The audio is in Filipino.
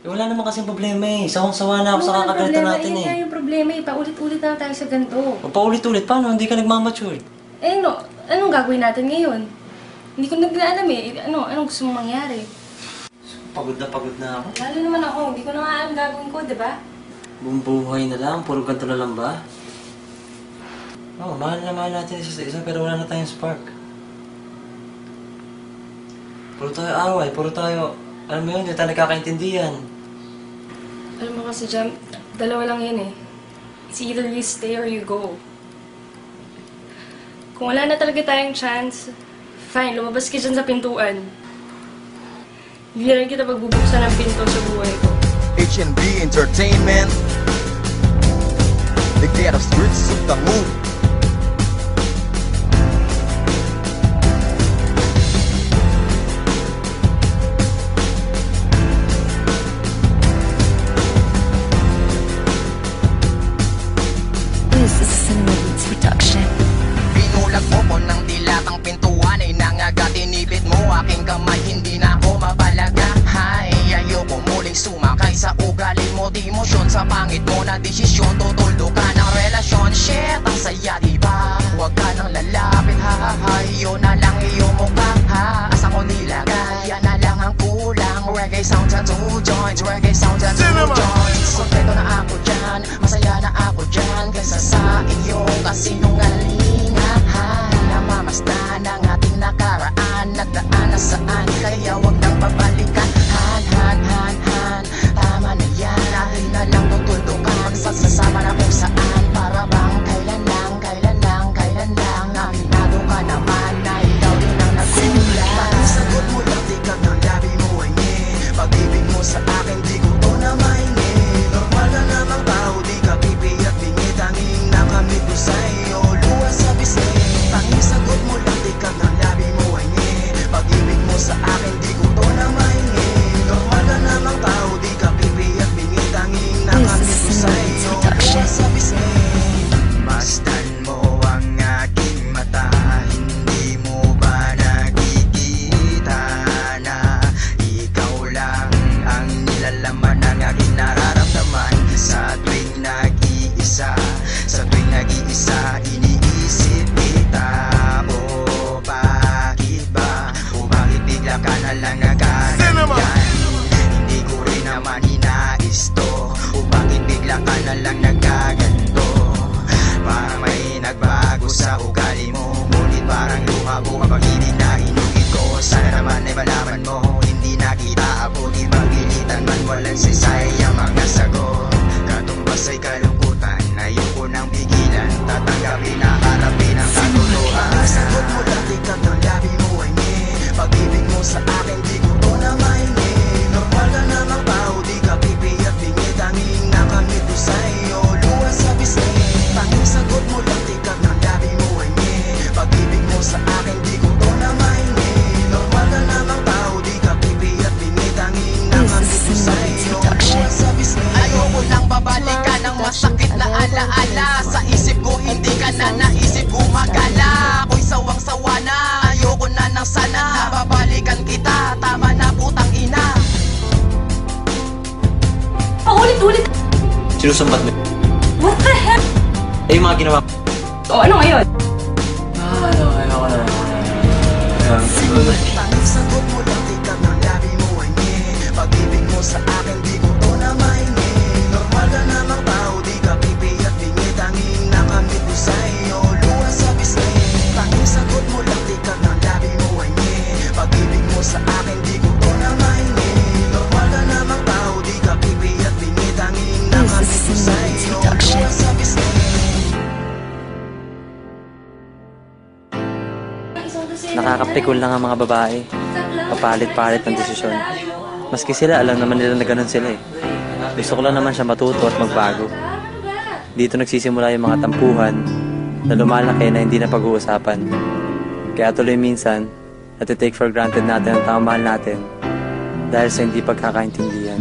Wala naman kasing problema eh. Sawang-sawa na ako sa kakaganito natin eh. Yan yung problema eh. Paulit-ulit na tayo sa ganito. Paulit-ulit? Paano? Hindi ka nagmamature. Anong gagawin natin ngayon? Hindi ko nag-alam eh. Anong gusto mong mangyari? Pagod na ako. Lalo naman ako. Hindi ko na nga alam gagawin ko, di ba? Buong buhay na lang? Puro ganito na lang ba? Mahal na mahal natin isa sa isa pero wala na tayong spark. Puro tayo away, puro tayo... Alam mo yun, hindi tayo nagkakaintindihan. Alam mo kasi, Jam, dalawa lang yan eh. It's either you stay or you go. Kung wala na talaga tayong chance, fine, lumabas ka dyan sa pintuan. Hindi na rin kita pagbubuksan ng pinto sa buhay ko. H&B Entertainment. The Ghetto Streets of the Moon. This is a Cinema Beats production. Pinulag mo ko ng dilatang pintuan ay nangagat-inibit mo aking kamay, hindi na ako mapalaga. Hay, ayoko muling sumakay sa ugali mo, demosyon sa pangit mo na desisyon, tutuldo ka ng relasyon. Shit, ang saya diba? Huwag ka nang lalapit, ha, yun na lang iyong mukha, ha. Asa ko nilagay, yan na lang ang kulang. Reggae sounds and 2 joints, reggae sounds and 2 joints. Kontento na ako dyan, masaya na ako dyan, kaysa sa iyong kasinungalingan. Namamasdan ang ating nakaraan, nagdaan na saan, kaya wag nang babalikan. Tama na yan, atin na lang tutuldukan, pagsasama na kung saan. Para bang kailan lang, aminado ka naman na ikaw din ang nagkulang. Bakit sagot mo lang, tikag ng labi mo ay nye. Pag-ibig mo sa akin, di ko to na maingi. Normal na namang tao, di ka pipi at bingi. Tanging nakamit ko sa iyo, luwas sa bisig. Tanging sagot mo lang, tikag ng labi mo ay nye. Pag-ibig mo sa akin, di ko to na maingi. Normal na namang tao, di ka pipi at bingi. Tanging nakamit ko sa iyo, luwas sa bisig. Masdan mo ang aking mata, hindi mo ba nakikita na ikaw lang ang nilalaman ng aking nararamdaman? Sa tuwing nag-iisa, iniisip kita. Bakit ba? Bakit bigla ka na lang nagkaganyan? Hindi ko rin naman hinais to. Bakit bigla ka na lang nagkaganto? Parang may nagbago sa ugali mo, ngunit parang lumabo ang pag-ibig na inugit ko. Sana naman ay malaman mo, hindi na kita abutin, pagilitan man walang sisay ang mga sagot. Katumbas ay kalungkutan, ayoko nang pigilan, tatanggapin na harapin ang katuluhan. Sagot mo lang, tikag ng labi mo ay nye. Pag-ibig mo sa akin, di ko to na maingi. Normal ka namang tao, di ka pipi at bingi. Tanging nakamit ko sa iyo, luwas sa bisig. Tanging sagot mo lang, tikag ng labi mo ay nye. Pag-ibig mo sa akin, di ko to na maingi. Normal ka namang tao, di ka pipi at bingi. Tanging nakamit ko sa iyo, luwas sa bisig. Ayoko lang babalikan ang masakit na alaala. Sa isip ko, hindi ka na naisip gumagala. Ako'y sawang-sawa na, ayoko na nang sana. Babalikan kita, tama na putang ina. Paulit-ulit! Sinusumbat mo. What the heck? Yung mga ginawa ko. Ano ngayon? Ayoko na. Tanging sagot mo lang, tikag ng labi mo ay nye. Pag-ibig mo sa akin, di ko to na maingi. Normal ka namang tao, di ka pipi at bingi. Tanging nakamit ko sa iyo, luwas sa bisig. Tanging sagot mo lang, tikag ng labi mo ay nye. Pag-ibig mo sa akin, di ko to na maingi. Normal ka namang tao, di ka pipi at bingi. Tanging nakamit ko sa iyo, luwas sa bisig. Nakakapikol lang ang mga babae. Papalit-palit ng desisyon. Maski sila, alam naman nila na ganun sila eh. Gusto ko lang naman siya matuto at magbago. Dito nagsisimula yung mga tampuhan na lumalaki na hindi na pag-uusapan. Kaya tuloy minsan, natitake for granted natin ang taong mahal natin dahil sa hindi pagkakaintindihan.